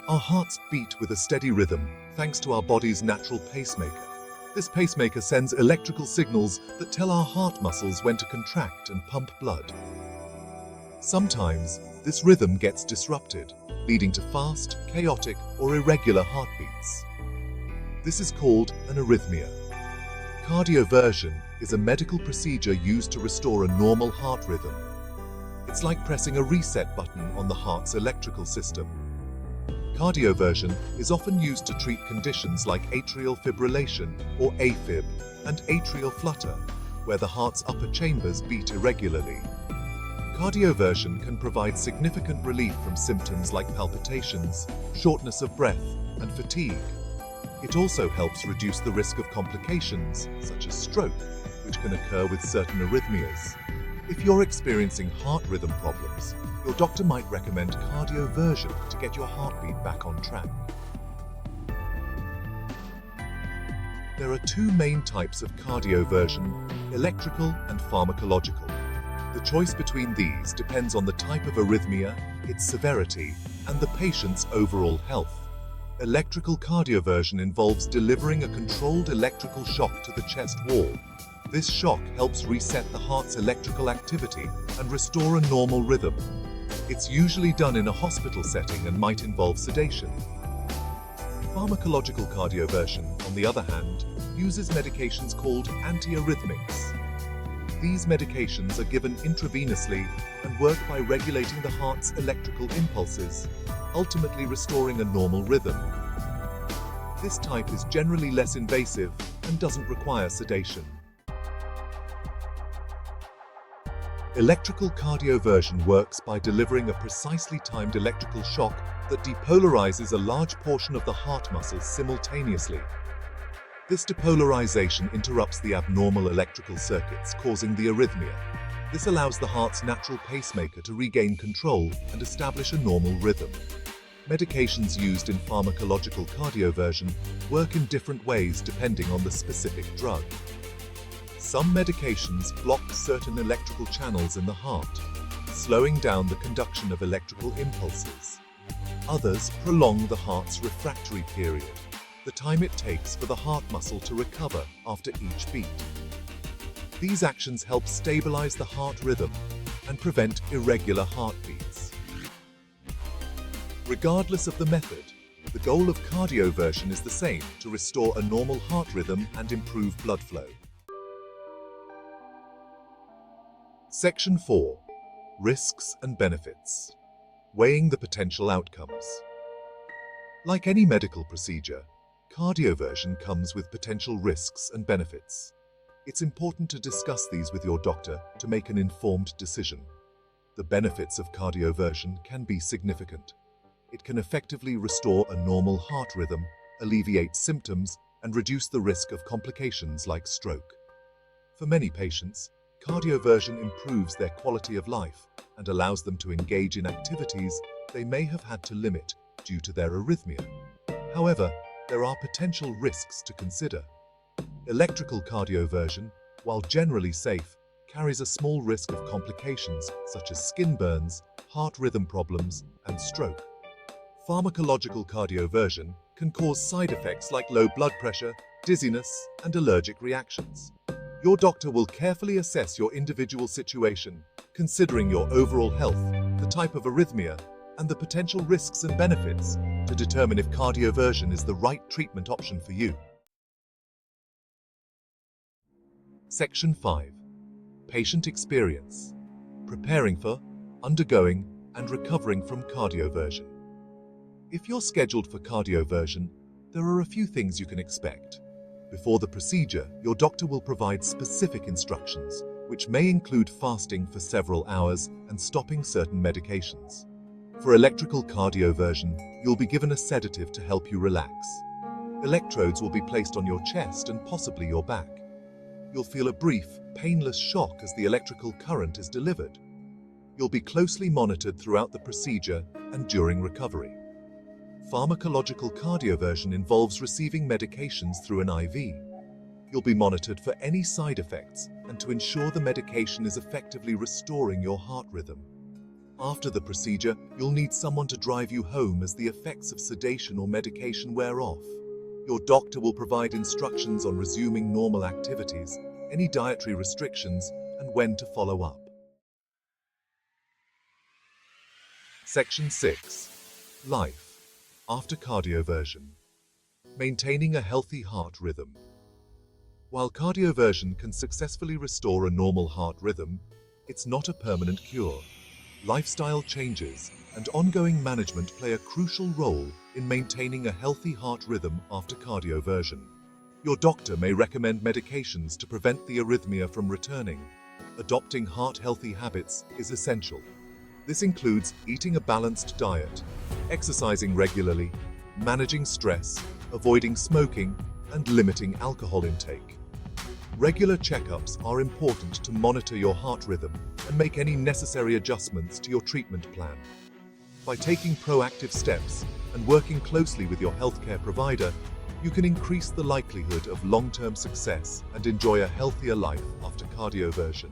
Our hearts beat with a steady rhythm thanks to our body's natural pacemaker. This pacemaker sends electrical signals that tell our heart muscles when to contract and pump blood. Sometimes, this rhythm gets disrupted, leading to fast, chaotic, or irregular heartbeats. This is called an arrhythmia. Cardioversion is a medical procedure used to restore a normal heart rhythm. It's like pressing a reset button on the heart's electrical system. Cardioversion is often used to treat conditions like atrial fibrillation or AFib and atrial flutter, where the heart's upper chambers beat irregularly. Cardioversion can provide significant relief from symptoms like palpitations, shortness of breath, and fatigue. It also helps reduce the risk of complications, such as stroke, which can occur with certain arrhythmias. If you're experiencing heart rhythm problems, your doctor might recommend cardioversion to get your heartbeat back on track. There are two main types of cardioversion: electrical and pharmacological. The choice between these depends on the type of arrhythmia, its severity, and the patient's overall health. Electrical cardioversion involves delivering a controlled electrical shock to the chest wall. This shock helps reset the heart's electrical activity and restore a normal rhythm. It's usually done in a hospital setting and might involve sedation. Pharmacological cardioversion, on the other hand, uses medications called antiarrhythmics. These medications are given intravenously and work by regulating the heart's electrical impulses, ultimately restoring a normal rhythm. This type is generally less invasive and doesn't require sedation. Electrical cardioversion works by delivering a precisely timed electrical shock that depolarizes a large portion of the heart muscles simultaneously. This depolarization interrupts the abnormal electrical circuits, causing the arrhythmia. This allows the heart's natural pacemaker to regain control and establish a normal rhythm. Medications used in pharmacological cardioversion work in different ways depending on the specific drug. Some medications block certain electrical channels in the heart, slowing down the conduction of electrical impulses. Others prolong the heart's refractory period, the time it takes for the heart muscle to recover after each beat. These actions help stabilize the heart rhythm and prevent irregular heartbeats. Regardless of the method, the goal of cardioversion is the same: to restore a normal heart rhythm and improve blood flow. Section 4. Risks and benefits. Weighing the potential outcomes. Like any medical procedure, cardioversion comes with potential risks and benefits. It's important to discuss these with your doctor to make an informed decision. The benefits of cardioversion can be significant. It can effectively restore a normal heart rhythm, alleviate symptoms, and reduce the risk of complications like stroke. For many patients, cardioversion improves their quality of life and allows them to engage in activities they may have had to limit due to their arrhythmia. However, there are potential risks to consider. Electrical cardioversion, while generally safe, carries a small risk of complications such as skin burns, heart rhythm problems, and stroke. Pharmacological cardioversion can cause side effects like low blood pressure, dizziness, and allergic reactions. Your doctor will carefully assess your individual situation, considering your overall health, the type of arrhythmia, and the potential risks and benefits, to determine if cardioversion is the right treatment option for you. Section 5. Patient experience. Preparing for, undergoing, and recovering from cardioversion. If you're scheduled for cardioversion, there are a few things you can expect. Before the procedure, your doctor will provide specific instructions, which may include fasting for several hours and stopping certain medications. For electrical cardioversion, you'll be given a sedative to help you relax. Electrodes will be placed on your chest and possibly your back. You'll feel a brief, painless shock as the electrical current is delivered. You'll be closely monitored throughout the procedure and during recovery. Pharmacological cardioversion involves receiving medications through an IV. You'll be monitored for any side effects and to ensure the medication is effectively restoring your heart rhythm. After the procedure, you'll need someone to drive you home as the effects of sedation or medication wear off. Your doctor will provide instructions on resuming normal activities, any dietary restrictions, and when to follow up. Section 6. Life after cardioversion. Maintaining a healthy heart rhythm. While cardioversion can successfully restore a normal heart rhythm, it's not a permanent cure. Lifestyle changes and ongoing management play a crucial role in maintaining a healthy heart rhythm after cardioversion. Your doctor may recommend medications to prevent the arrhythmia from returning. Adopting heart-healthy habits is essential. This includes eating a balanced diet, exercising regularly, managing stress, avoiding smoking, and limiting alcohol intake. Regular checkups are important to monitor your heart rhythm and make any necessary adjustments to your treatment plan. By taking proactive steps and working closely with your healthcare provider, you can increase the likelihood of long-term success and enjoy a healthier life after cardioversion.